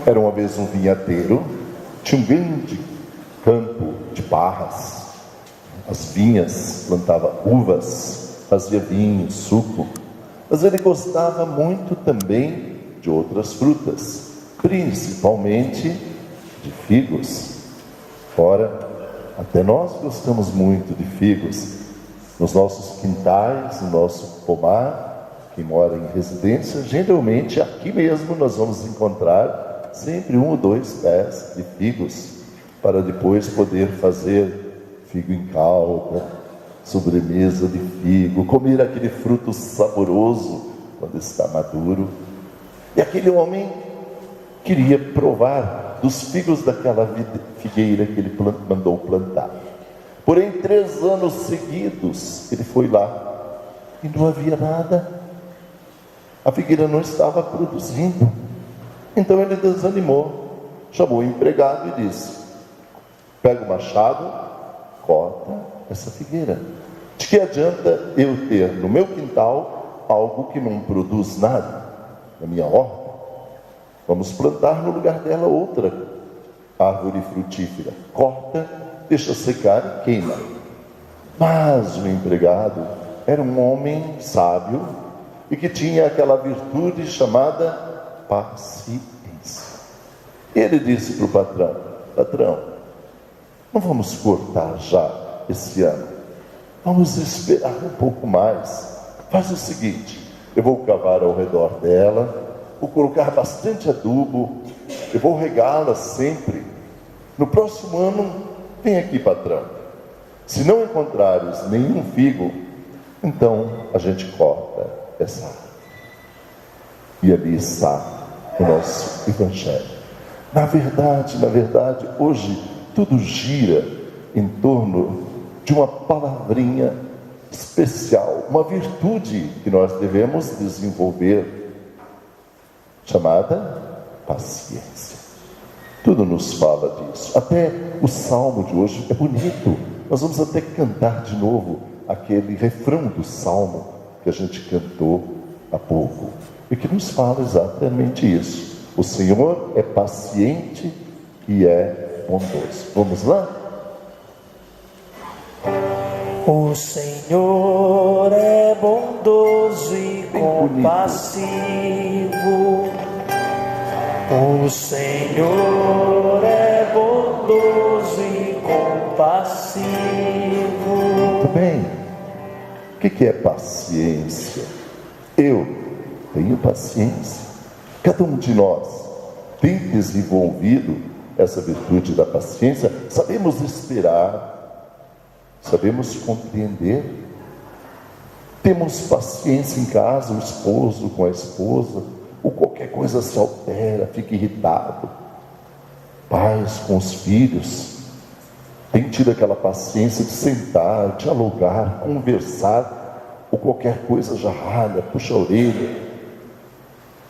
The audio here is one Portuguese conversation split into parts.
Era uma vez um vinhateiro, tinha um grande campo de parras, as vinhas, plantava uvas, fazia vinho, suco, mas ele gostava muito também de outras frutas, principalmente de figos. Ora, até nós gostamos muito de figos, nos nossos quintais, no nosso pomar. Quem mora em residência, geralmente aqui mesmo nós vamos encontrar sempre 1 ou 2 pés de figos, para depois poder fazer figo em calda, sobremesa de figo, comer aquele fruto saboroso quando está maduro. E aquele homem queria provar dos figos daquela figueira que ele mandou plantar. Porém, 3 anos seguidos ele foi lá e não havia nada. A figueira não estava produzindo. Então ele desanimou, chamou o empregado e disse: pega o machado, corta essa figueira. De que adianta eu ter no meu quintal algo que não produz nada na minha horta? Vamos plantar no lugar dela outra árvore frutífera. Corta, deixa secar e queima. Mas o empregado era um homem sábio e que tinha aquela virtude chamada paciência. Ele disse para o patrão: patrão, não vamos cortar já esse ano, vamos esperar um pouco mais. Faz o seguinte, eu vou cavar ao redor dela, vou colocar bastante adubo, eu vou regá-la sempre. No próximo ano, vem aqui, patrão. Se não encontrares nenhum figo, então a gente corta essa árvore. E ali está o nosso Evangelho. Na verdade, hoje tudo gira em torno de uma palavrinha especial, uma virtude que nós devemos desenvolver, chamada paciência. Tudo nos fala disso. Até o salmo de hoje é bonito. Nós vamos até cantar de novo aquele refrão do salmo que a gente cantou há pouco, e que nos fala exatamente isso. O Senhor é paciente e é bondoso. Vamos lá? O Senhor é bondoso e compassivo. O Senhor é bondoso e compassivo. Muito bem. O que é paciência? Eu tenho paciência. Cada um de nós tem desenvolvido essa virtude da paciência. Sabemos esperar, sabemos compreender. Temos paciência em casa, o esposo com a esposa, ou qualquer coisa se altera, fica irritado. Pais com os filhos têm tido aquela paciência de sentar, dialogar, conversar, ou qualquer coisa já ralha, puxa a orelha,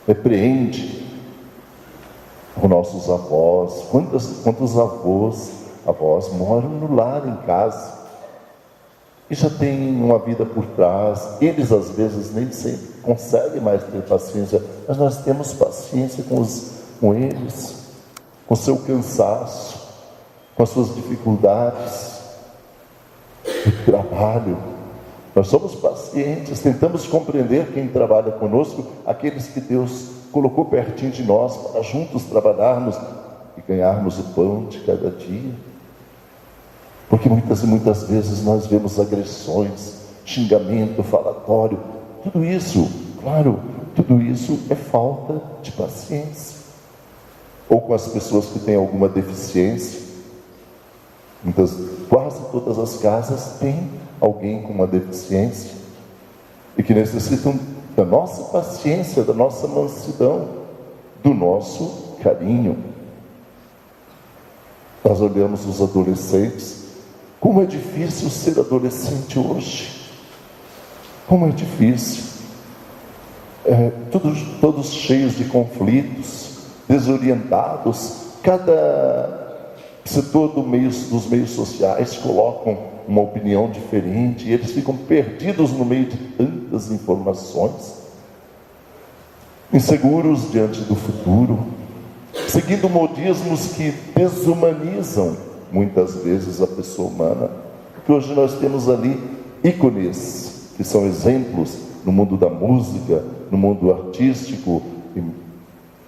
repreende. Os nossos avós, quantos avós moram no lar, em casa, e já têm uma vida por trás. Eles às vezes nem sempre conseguem mais ter paciência, mas nós temos paciência com eles, com o seu cansaço, com as suas dificuldades do trabalho. Nós somos pacientes, tentamos compreender quem trabalha conosco, aqueles que Deus colocou pertinho de nós para juntos trabalharmos e ganharmos o pão de cada dia. Porque muitas e muitas vezes nós vemos agressões, xingamento, falatório, tudo isso, claro, tudo isso é falta de paciência. Ou com as pessoas que têm alguma deficiência. Quase todas as casas têm alguém com uma deficiência e que necessitam da nossa paciência, da nossa mansidão, do nosso carinho. Nós olhamos os adolescentes, como é difícil ser adolescente hoje, como é difícil, todos cheios de conflitos, desorientados. Cada setor dos meios sociais colocam uma opinião diferente, e eles ficam perdidos no meio de tantas informações, inseguros diante do futuro, seguindo modismos que desumanizam muitas vezes a pessoa humana. Porque hoje nós temos ali ícones que são exemplos no mundo da música, no mundo artístico, e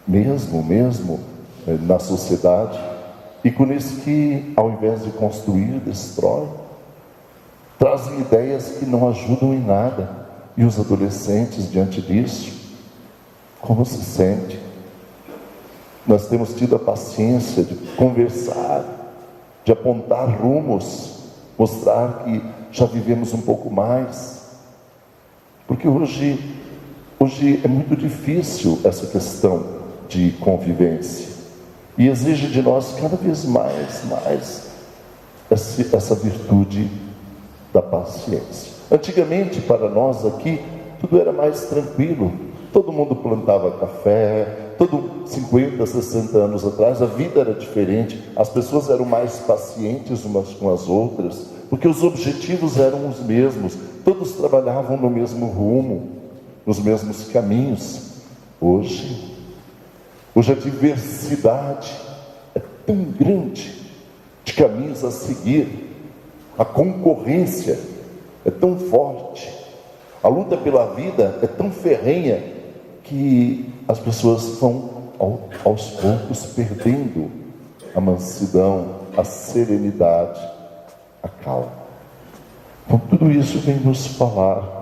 mesmo na sociedade, ícones que, ao invés de construir, destroem, trazem ideias que não ajudam em nada. E os adolescentes, diante disso, como se sente? Nós temos tido a paciência de conversar, de apontar rumos, mostrar que já vivemos um pouco mais. Porque hoje é muito difícil essa questão de convivência. E exige de nós cada vez mais essa virtude da paciência. Antigamente, para nós aqui, tudo era mais tranquilo. Todo mundo plantava café, 50, 60 anos atrás, a vida era diferente. As pessoas eram mais pacientes umas com as outras, porque os objetivos eram os mesmos. Todos trabalhavam no mesmo rumo, nos mesmos caminhos. Hoje a diversidade é tão grande de caminhos a seguir. A concorrência é tão forte. A luta pela vida é tão ferrenha que as pessoas vão aos poucos perdendo a mansidão, a serenidade, a calma. Então tudo isso vem nos falar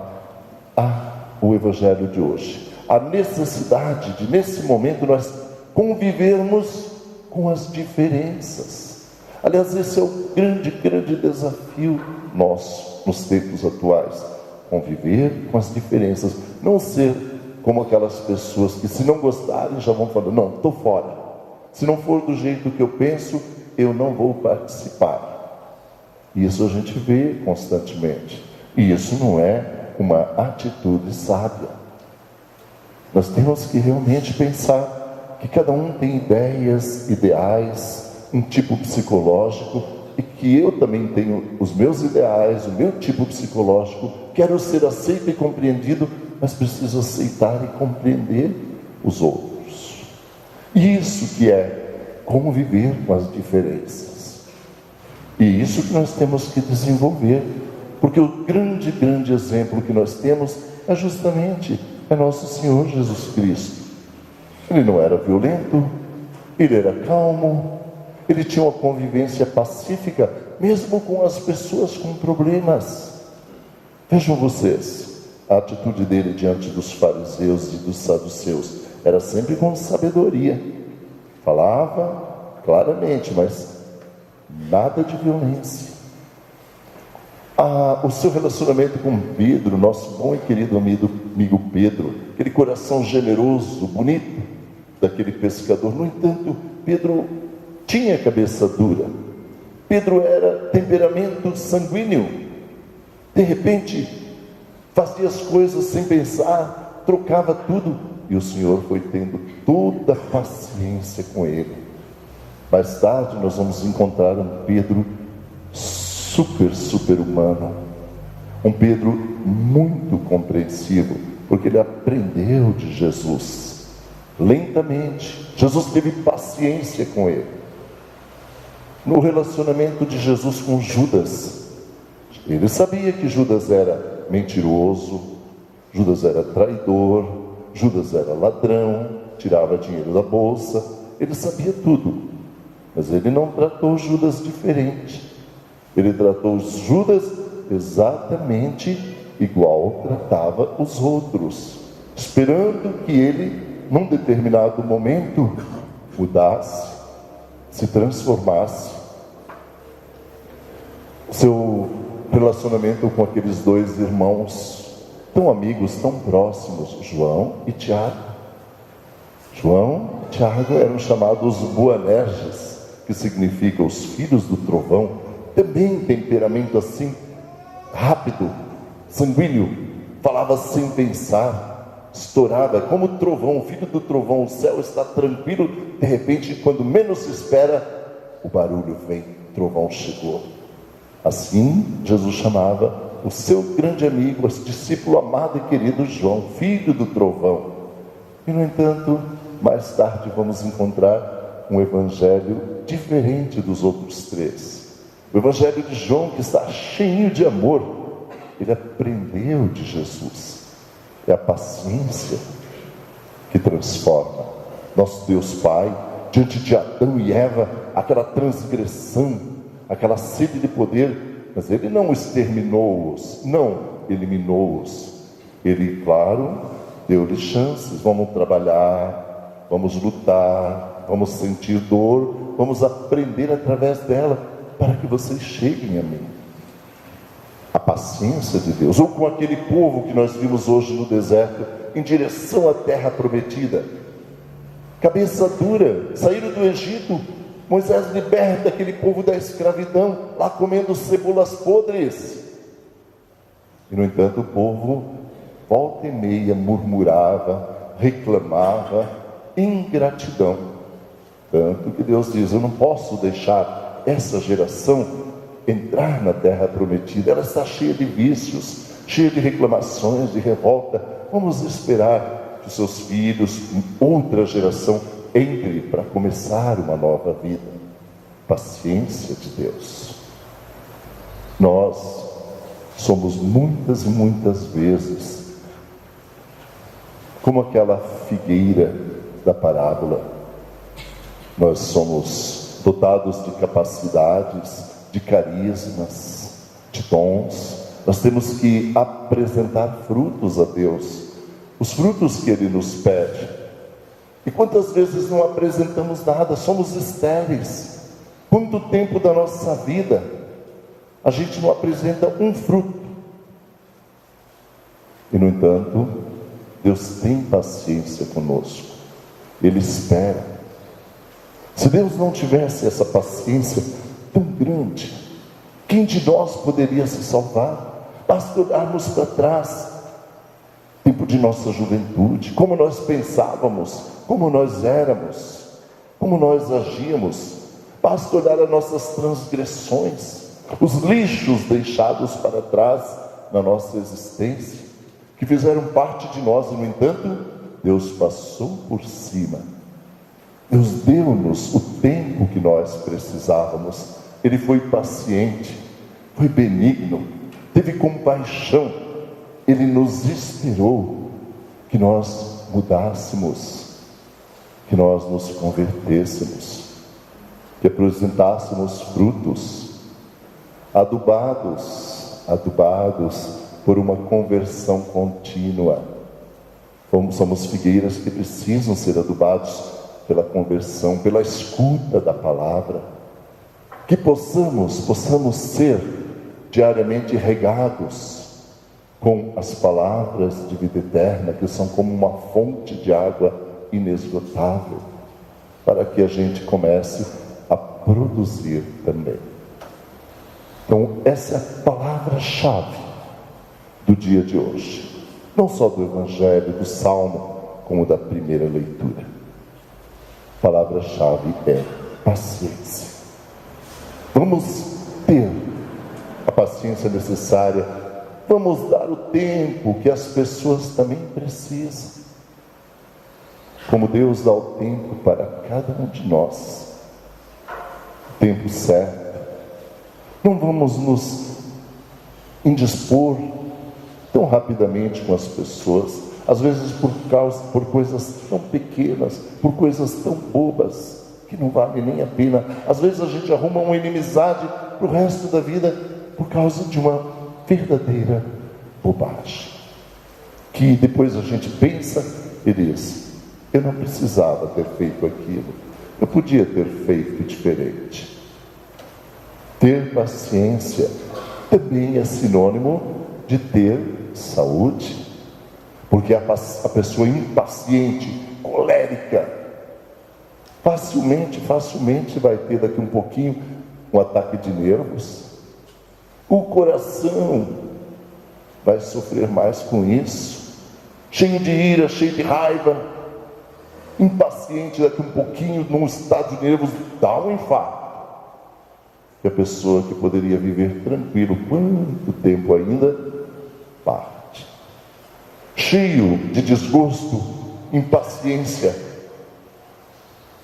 o Evangelho de hoje. A necessidade de, nesse momento, nós convivermos com as diferenças. Aliás, esse é o grande desafio nosso nos tempos atuais. Conviver com as diferenças. Não ser como aquelas pessoas que, se não gostarem, já vão falar: não, estou fora. Se não for do jeito que eu penso, eu não vou participar. Isso a gente vê constantemente. E isso não é uma atitude sábia. Nós temos que realmente pensar que cada um tem ideias, ideais, um tipo psicológico, e que eu também tenho os meus ideais, o meu tipo psicológico. Quero ser aceito e compreendido, mas preciso aceitar e compreender os outros. Isso que é conviver com as diferenças. E isso que nós temos que desenvolver, porque o grande exemplo que nós temos é justamente nosso Senhor Jesus Cristo. Ele não era violento, ele era calmo, ele tinha uma convivência pacífica, mesmo com as pessoas com problemas. Vejam vocês, a atitude dele diante dos fariseus e dos saduceus era sempre com sabedoria. Falava claramente, mas nada de violência. O seu relacionamento com Pedro, nosso bom e querido amigo Pedro, aquele coração generoso, bonito daquele pescador. No entanto, Pedro tinha cabeça dura. Pedro era temperamento sanguíneo. De repente, fazia as coisas sem pensar, trocava tudo. E o Senhor foi tendo toda a paciência com ele. Mais tarde nós vamos encontrar um Pedro super humano. Um Pedro muito compreensivo, porque ele aprendeu de Jesus. Lentamente, Jesus teve paciência com ele. No relacionamento de Jesus com Judas, ele sabia que Judas era mentiroso, Judas era traidor, Judas era ladrão, tirava dinheiro da bolsa. Ele sabia tudo, mas ele não tratou Judas diferente. Ele tratou Judas exatamente igual tratava os outros, esperando que ele, num determinado momento, mudasse, se transformasse. Seu relacionamento com aqueles dois irmãos tão amigos, tão próximos, João e Tiago. João e Tiago eram chamados Boanerges, que significa os filhos do trovão. Também temperamento assim, rápido, sanguíneo, falava sem pensar, estourava, como o trovão, o filho do trovão. O céu está tranquilo, de repente, quando menos se espera, o barulho vem, o trovão chegou. Assim, Jesus chamava o seu grande amigo, esse discípulo amado e querido João, filho do trovão. E, no entanto, mais tarde vamos encontrar um evangelho diferente dos outros três. O evangelho de João, que está cheio de amor, ele aprendeu de Jesus. É a paciência que transforma. Nosso Deus Pai, diante de Adão e Eva, aquela transgressão, aquela sede de poder, mas ele não exterminou-os, não eliminou-os. Ele, claro, deu-lhes chances. Vamos trabalhar, vamos lutar, vamos sentir dor, vamos aprender através dela, para que vocês cheguem a mim. A paciência de Deus. Ou com aquele povo que nós vimos hoje no deserto, em direção à terra prometida. Cabeça dura, saíram do Egito, Moisés liberta aquele povo da escravidão, lá comendo cebolas podres. E no entanto o povo, volta e meia, murmurava, reclamava, ingratidão. Tanto que Deus diz: eu não posso deixar essa geração entrar na terra prometida. Ela está cheia de vícios, cheia de reclamações, de revolta. Vamos esperar que os seus filhos, outra geração, entre para começar uma nova vida. Paciência de Deus. Nós somos muitas e muitas vezes como aquela figueira da parábola. Nós somos dotados de capacidades, de carismas, de dons. Nós temos que apresentar frutos a Deus, os frutos que Ele nos pede. E quantas vezes não apresentamos nada, somos estéreis. Quanto tempo da nossa vida a gente não apresenta um fruto? E no entanto, Deus tem paciência conosco. Ele espera. Se Deus não tivesse essa paciência tão grande, quem de nós poderia se salvar? Basta olharmos para trás, tempo de nossa juventude, como nós pensávamos, como nós éramos, como nós agíamos. Basta olhar as nossas transgressões, os lixos deixados para trás na nossa existência, que fizeram parte de nós, e no entanto, Deus passou por cima. Deus deu-nos o tempo que nós precisávamos. Ele foi paciente, foi benigno, teve compaixão. Ele nos esperou que nós mudássemos, que nós nos convertêssemos, que apresentássemos frutos adubados por uma conversão contínua. Somos figueiras que precisam ser adubados pela conversão, pela escuta da palavra, que possamos ser diariamente regados com as palavras de vida eterna, que são como uma fonte de água inesgotável, para que a gente comece a produzir também. Então, essa é a palavra-chave do dia de hoje, não só do Evangelho, do Salmo, como da primeira leitura. A palavra-chave é paciência. Vamos ter a paciência necessária, vamos dar o tempo que as pessoas também precisam, como Deus dá o tempo para cada um de nós, o tempo certo. Não vamos nos indispor tão rapidamente com as pessoas, às vezes por coisas tão pequenas, por coisas tão bobas, que não vale nem a pena. Às vezes a gente arruma uma inimizade para o resto da vida, por causa de uma verdadeira bobagem, que depois a gente pensa e diz: eu não precisava ter feito aquilo, eu podia ter feito diferente. Ter paciência também é sinônimo de ter saúde, porque a pessoa impaciente, colérica, facilmente vai ter daqui um pouquinho um ataque de nervos. O coração vai sofrer mais com isso, cheio de ira, cheio de raiva, impaciente, daqui um pouquinho, num estado de nervos, dá um infarto. E a pessoa que poderia viver tranquilo quanto tempo ainda, parte. Cheio de desgosto, impaciência,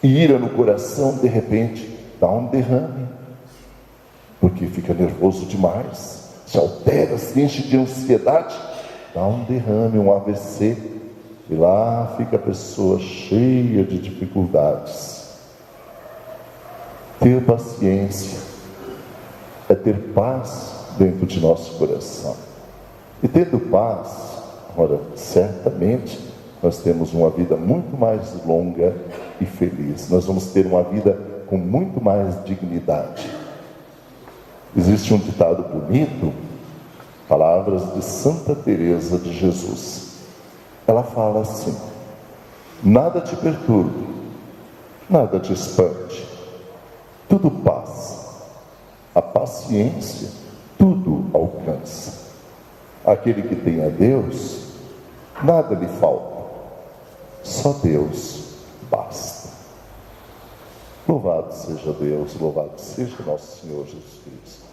ira no coração, de repente dá um derrame, porque fica nervoso demais, se altera, se enche de ansiedade, dá um derrame, um AVC, e lá fica a pessoa cheia de dificuldades. Ter paciência é ter paz dentro de nosso coração. E tendo paz, ora, certamente nós temos uma vida muito mais longa e feliz. Nós vamos ter uma vida com muito mais dignidade. Existe um ditado bonito, palavras de Santa Teresa de Jesus. Ela fala assim: nada te perturbe, nada te espante, tudo passa. A paciência tudo alcança. Aquele que tem a Deus, nada lhe falta, só Deus basta. Louvado seja Deus, louvado seja nosso Senhor Jesus Cristo.